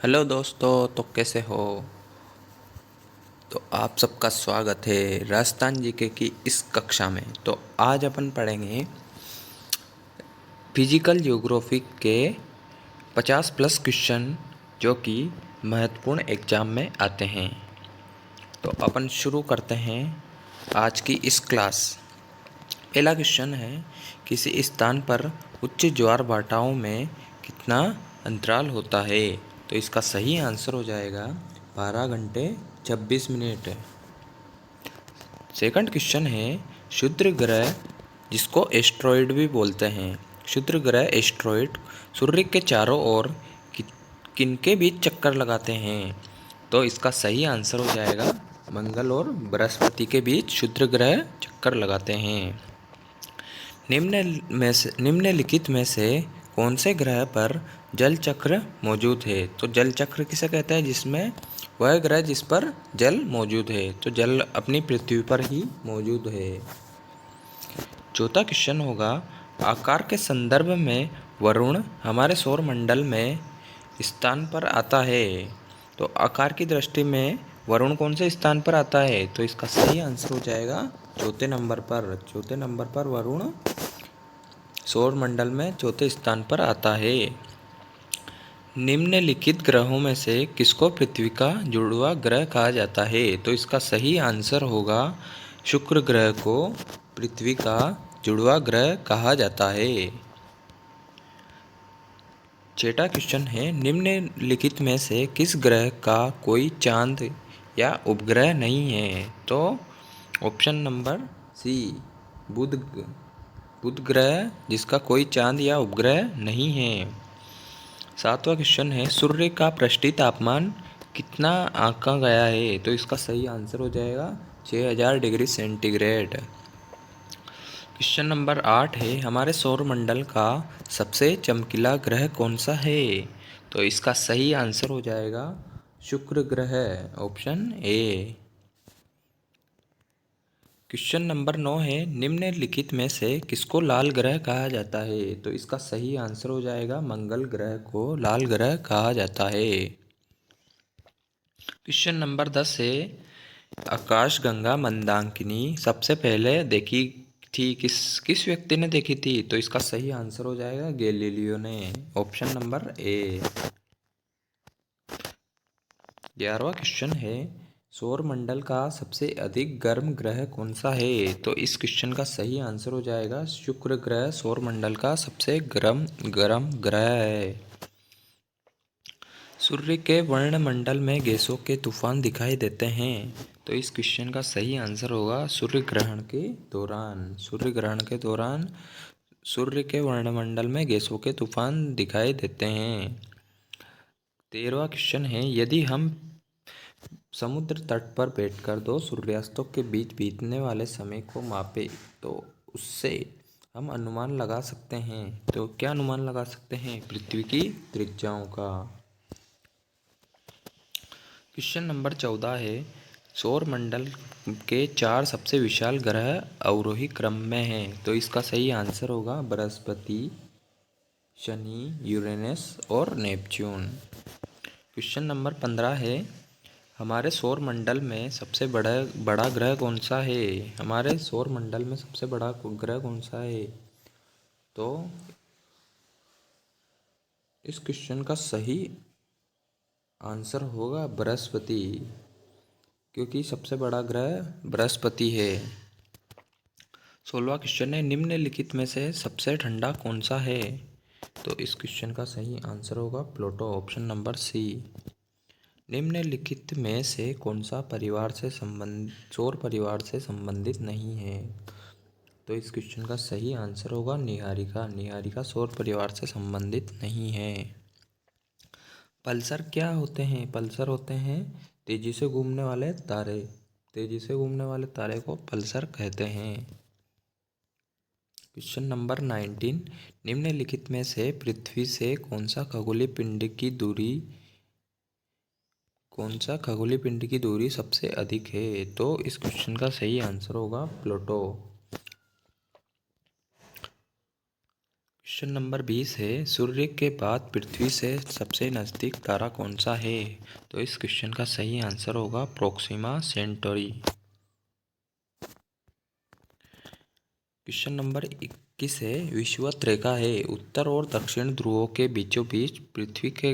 Hello दोस्तों, तो कैसे हो। तो आप सबका स्वागत है राजस्थान जीके की इस कक्षा में। तो आज अपन पढ़ेंगे फिजिकल ज्योग्राफी के 50 प्लस क्वेश्चन जो कि महत्वपूर्ण एग्जाम में आते हैं। तो अपन शुरू करते हैं आज की इस क्लास। पहला क्वेश्चन है, किसी स्थान पर उच्च ज्वार भाटाओं में कितना अंतराल होता है। तो इसका सही आंसर हो जाएगा 12 घंटे 26 मिनट। सेकंड क्वेश्चन है, क्षुद्र ग्रह जिसको एस्ट्रॉयड भी बोलते हैं, क्षुद्र ग्रह एस्ट्रॉयड सूर्य के चारों ओर किनके बीच चक्कर लगाते हैं। तो इसका सही आंसर हो जाएगा मंगल और बृहस्पति के बीच क्षुद्र ग्रह चक्कर लगाते हैं। निम्नलिखित में से कौन से ग्रह पर जल चक्र मौजूद है। तो जल चक्र किसे कहते हैं, जिसमें वह ग्रह जिस पर जल मौजूद है। तो जल अपनी पृथ्वी पर ही मौजूद है। चौथा क्वेश्चन होगा, आकार के संदर्भ में वरुण हमारे सौर मंडल में स्थान पर आता है। तो आकार की दृष्टि में वरुण कौन से स्थान पर आता है। तो इसका सही आंसर हो जाएगा चौथे नंबर पर। चौथे नंबर पर वरुण सौर मंडल में चौथे स्थान पर आता है। निम्नलिखित ग्रहों में से किसको पृथ्वी का जुड़वा ग्रह कहा जाता है। तो इसका सही आंसर होगा शुक्र ग्रह को पृथ्वी का जुड़वा ग्रह कहा जाता है। छठा क्वेश्चन है, निम्नलिखित में से किस ग्रह का कोई चांद या उपग्रह नहीं है। तो ऑप्शन नंबर सी, बुध बुध ग्रह जिसका कोई चांद या उपग्रह नहीं है। सातवां क्वेश्चन है, सूर्य का पृष्ठीय तापमान कितना आंका गया है। तो इसका सही आंसर हो जाएगा 6000 डिग्री सेंटीग्रेड। क्वेश्चन नंबर 8 है, हमारे सौर मंडल का सबसे चमकीला ग्रह कौन सा है। तो इसका सही आंसर हो जाएगा शुक्र ग्रह, ऑप्शन ए। क्वेश्चन नंबर 9 है, निम्नलिखित में से किसको लाल ग्रह कहा जाता है। तो इसका सही आंसर हो जाएगा मंगल ग्रह को लाल ग्रह कहा जाता है। क्वेश्चन नंबर 10 है, आकाशगंगा मंदाकिनी सबसे पहले देखी थी किस व्यक्ति ने देखी थी। तो इसका सही आंसर हो जाएगा गैलीलियो ने, ऑप्शन नंबर ए। 11वां क्वेश्चन है, सौर मंडल का सबसे अधिक गर्म ग्रह कौन सा है। तो इस क्वेश्चन का सही आंसर हो जाएगा शुक्र ग्रह सौर मंडल का सबसे गर्म ग्रह है। सूर्य के वर्णमंडल में गैसों के तूफान दिखाई देते हैं। तो इस क्वेश्चन का सही आंसर होगा सूर्य ग्रहण के दौरान। सूर्य ग्रहण के दौरान सूर्य के वर्णमंडल में गैसों के तूफान दिखाई देते हैं। 13वां क्वेश्चन है, यदि हम समुद्र तट पर बैठकर दो सूर्यास्तों के बीच बीतने वाले समय को मापे तो उससे हम अनुमान लगा सकते हैं। तो क्या अनुमान लगा सकते हैं, पृथ्वी की त्रिज्याओं का। क्वेश्चन नंबर 14 है, सौर मंडल के 4 सबसे विशाल ग्रह अवरोही क्रम में हैं। तो इसका सही आंसर होगा बृहस्पति, शनि, यूरेनस और नेपच्यून। क्वेश्चन नंबर 15 है, हमारे सौर मंडल में सबसे बड़ा बड़ा ग्रह कौन सा है। हमारे सौर मंडल में सबसे बड़ा ग्रह कौन सा है। तो इस क्वेश्चन का सही आंसर होगा बृहस्पति, क्योंकि सबसे बड़ा ग्रह बृहस्पति है। 16वां क्वेश्चन है, निम्नलिखित में से सबसे ठंडा कौन सा है। तो इस क्वेश्चन का सही आंसर होगा प्लूटो, ऑप्शन नंबर सी। निम्नलिखित में से कौन सा सौर परिवार से संबंधित नहीं है। तो इस क्वेश्चन का सही आंसर होगा निहारिका। निहारिका सौर परिवार से संबंधित नहीं है। पल्सर क्या होते हैं। पल्सर होते हैं तेजी से घूमने वाले तारे। तेजी से घूमने वाले तारे को पल्सर कहते हैं। क्वेश्चन नंबर 19, निम्नलिखित में से पृथ्वी से कौन सा खगोलीय पिंड की दूरी सबसे अधिक है। तो इस क्वेश्चन का सही आंसर होगा प्लूटो। क्वेश्चन नंबर 20 है, सूर्य के बाद पृथ्वी से सबसे नज़दीक तारा कौन सा है? तो इस क्वेश्चन का सही आंसर होगा प्रोक्सिमा सेंटोरी। क्वेश्चन नंबर 21 है, विषुवत रेखा है उत्तर और दक्षिण ध्रुवों के बीचों बीच पृथ्वी के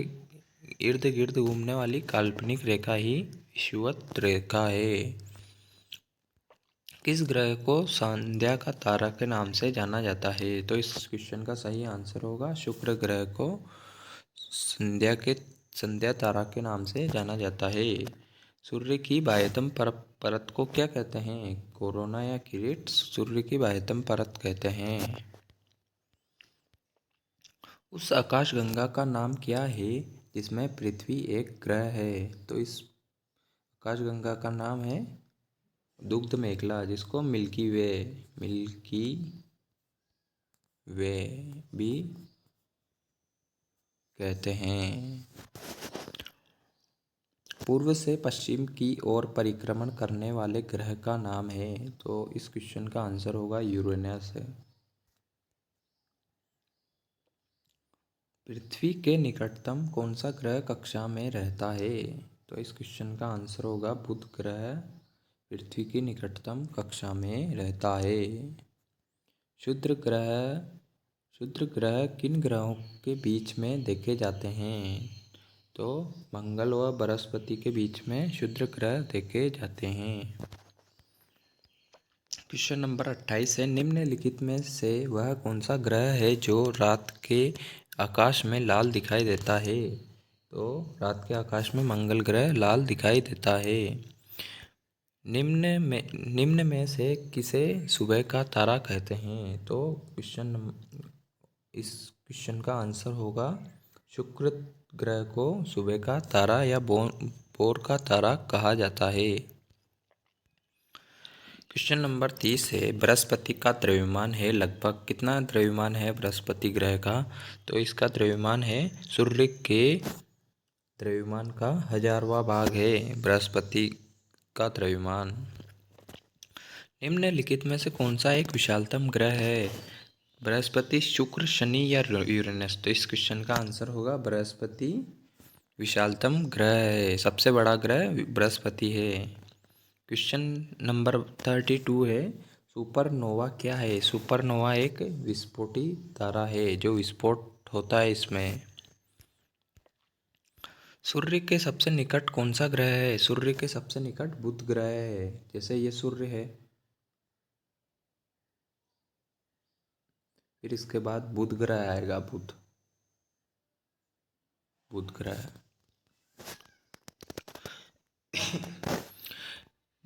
इर्द गिर्द घूमने वाली काल्पनिक रेखा ही विषुवत रेखा है। किस ग्रह को संध्या का तारा के नाम से जाना जाता है? तो इस क्वेश्चन का सही आंसर होगा शुक्र ग्रह को संध्या तारा के नाम से जाना जाता है। सूर्य की बाह्यतम परत को क्या कहते हैं? कोरोना या किरीट सूर्य की बाह्यतम परत कहते हैं। उस आकाशगंगा का नाम क्या है जिसमें पृथ्वी एक ग्रह है? तो इस आकाशगंगा का नाम है दुग्ध मेखला, जिसको मिल्की वे भी कहते हैं। पूर्व से पश्चिम की ओर परिक्रमण करने वाले ग्रह का नाम है? तो इस क्वेश्चन का आंसर होगा यूरेनस। पृथ्वी के निकटतम कौन सा ग्रह कक्षा में रहता है? तो इस क्वेश्चन का आंसर होगा बुध ग्रह पृथ्वी की निकटतम कक्षा में रहता है। क्षुद्र ग्रह किन ग्रहों के बीच में देखे जाते हैं? तो मंगल व बृहस्पति के बीच में क्षुद्र ग्रह देखे जाते हैं। क्वेश्चन नंबर 28 है, निम्नलिखित में से वह कौन सा ग्रह है जो रात के आकाश में लाल दिखाई देता है? तो रात के आकाश में मंगल ग्रह लाल दिखाई देता है। निम्न में से किसे सुबह का तारा कहते हैं? तो इस क्वेश्चन का आंसर होगा शुक्र ग्रह को सुबह का तारा या भोर का तारा कहा जाता है। क्वेश्चन नंबर 30 है, बृहस्पति का द्रव्यमान है लगभग कितना द्रव्यमान है बृहस्पति ग्रह का? तो इसका द्रव्यमान है सूर्य के द्रव्यमान का 1000वां भाग है बृहस्पति का द्रव्यमान। निम्नलिखित में से कौन सा एक विशालतम ग्रह है? बृहस्पति, शुक्र, शनि या यूरेनस? तो इस क्वेश्चन का आंसर होगा बृहस्पति विशालतम ग्रह है। सबसे बड़ा ग्रह बृहस्पति है। क्वेश्चन नंबर 32 है, सुपरनोवा क्या है? सुपरनोवा एक विस्फोटी तारा है जो विस्फोट होता है इसमें। सूर्य के सबसे निकट कौन सा ग्रह है? सूर्य के सबसे निकट बुध ग्रह है। जैसे ये सूर्य है, फिर इसके बाद बुध ग्रह आएगा। बुध ग्रह।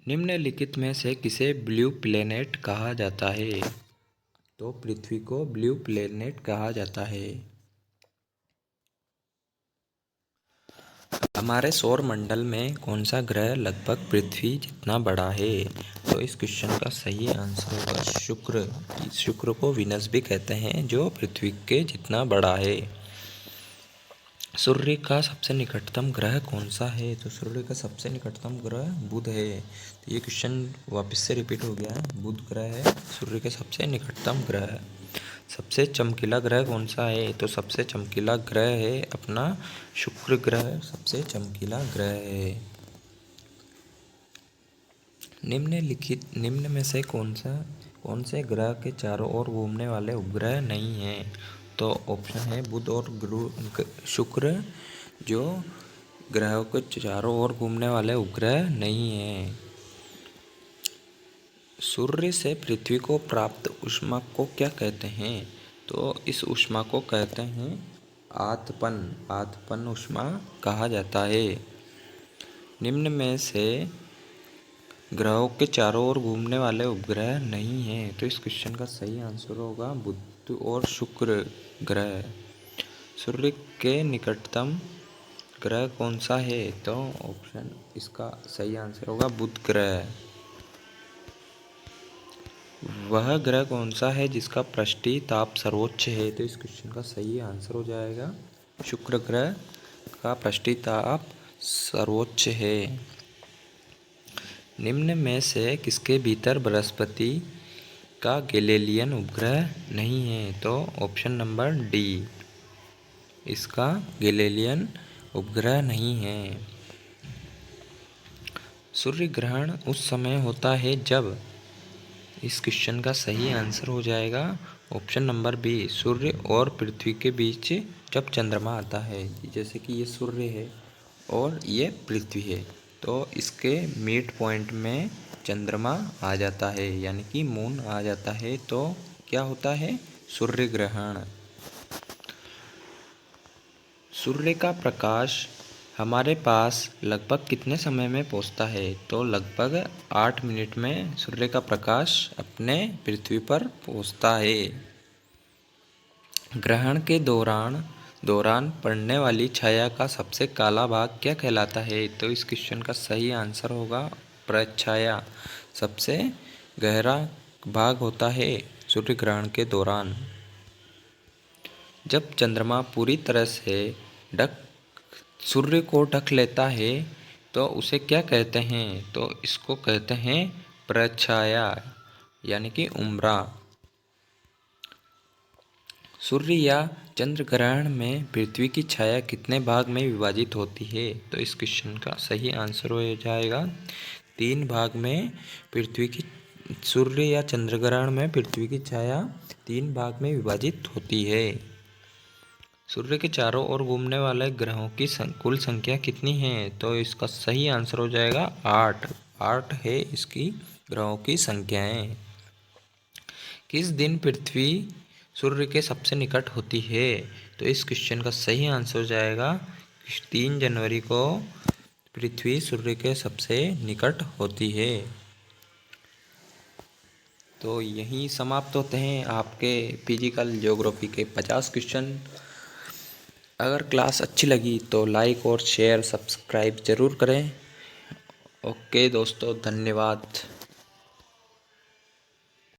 निम्नलिखित में से किसे ब्लू प्लेनेट कहा जाता है? तो पृथ्वी को ब्लू प्लेनेट कहा जाता है। हमारे सौर मंडल में कौन सा ग्रह लगभग पृथ्वी जितना बड़ा है? तो इस क्वेश्चन का सही आंसर होगा शुक्र। शुक्र को विनस भी कहते हैं जो पृथ्वी के जितना बड़ा है। सूर्य का सबसे निकटतम ग्रह कौन सा है? तो सूर्य का सबसे निकटतम ग्रह बुध है। तो ये क्वेश्चन वापस से रिपीट हो गया है। बुध ग्रह है सूर्य के सबसे निकटतम ग्रह। सबसे चमकीला ग्रह कौन सा है? तो सबसे चमकीला ग्रह है अपना शुक्र ग्रह सबसे चमकीला ग्रह है। निम्न में से कौन से ग्रह के चारों ओर घूमने वाले उपग्रह नहीं हैं? तो ऑप्शन है बुध और शुक्र जो ग्रहों के चारों ओर घूमने वाले उपग्रह नहीं हैं। सूर्य से पृथ्वी को प्राप्त ऊष्मा को क्या कहते हैं? तो इस ऊष्मा को कहते हैं आतपन ऊष्मा कहा जाता है। निम्न में से ग्रहों के चारों ओर घूमने वाले उपग्रह नहीं हैं। तो इस क्वेश्चन का सही आंसर होगा बुध और शुक्र ग्रह। सूर्य के निकटतम ग्रह कौन सा है? तो ऑप्शन इसका सही आंसर होगा बुध ग्रह। वह ग्रह कौन सा है जिसका पृष्ठीय ताप सर्वोच्च है? तो इस क्वेश्चन का सही आंसर हो जाएगा शुक्र ग्रह का पृष्ठीय ताप सर्वोच्च है। निम्न में से किसके भीतर बृहस्पति का गैलीलियन उपग्रह नहीं है। तो ऑप्शन नंबर डी, इसका गैलीलियन उपग्रह नहीं है। सूर्य ग्रहण उस समय होता है जब, इस क्वेश्चन का सही आंसर हो जाएगा ऑप्शन नंबर बी, सूर्य और पृथ्वी के बीच जब चंद्रमा आता है। जैसे कि ये सूर्य है और ये पृथ्वी है, तो इसके मिड पॉइंट में चंद्रमा आ जाता है, यानी कि मून आ जाता है, तो क्या होता है, सूर्य ग्रहण। सूर्य का प्रकाश हमारे पास लगभग कितने समय में पहुंचता है? तो लगभग 8 मिनट में सूर्य का प्रकाश अपने पृथ्वी पर पहुंचता है। ग्रहण के दौरान पड़ने वाली छाया का सबसे काला भाग क्या कहलाता है? तो इस क्वेश्चन का सही आंसर होगा प्रछाया। सबसे गहरा भाग होता है सूर्य ग्रहण के दौरान। जब चंद्रमा पूरी तरह से सूर्य को ढक लेता है तो उसे क्या कहते हैं? तो इसको कहते हैं प्रछाया, यानी कि उम्रा। सूर्य या चंद्र ग्रहण में पृथ्वी की छाया कितने भाग में विभाजित होती है? तो इस क्वेश्चन का सही आंसर हो जाएगा 3 भाग में। पृथ्वी की सूर्य या चंद्र ग्रहण में पृथ्वी की छाया 3 भाग में विभाजित होती है। सूर्य के चारों ओर घूमने वाले ग्रहों की कुल संख्या कितनी है? तो इसका सही आंसर हो जाएगा 8। 8 है इसकी ग्रहों की संख्याएं। किस दिन पृथ्वी सूर्य के सबसे निकट होती है? तो इस क्वेश्चन का सही आंसर हो जाएगा 3 जनवरी को पृथ्वी सूर्य के सबसे निकट होती है। तो यहीं समाप्त होते हैं आपके फिजिकल ज्योग्राफी के 50 क्वेश्चन। अगर क्लास अच्छी लगी तो लाइक और शेयर सब्सक्राइब ज़रूर करें। ओके दोस्तों, धन्यवाद।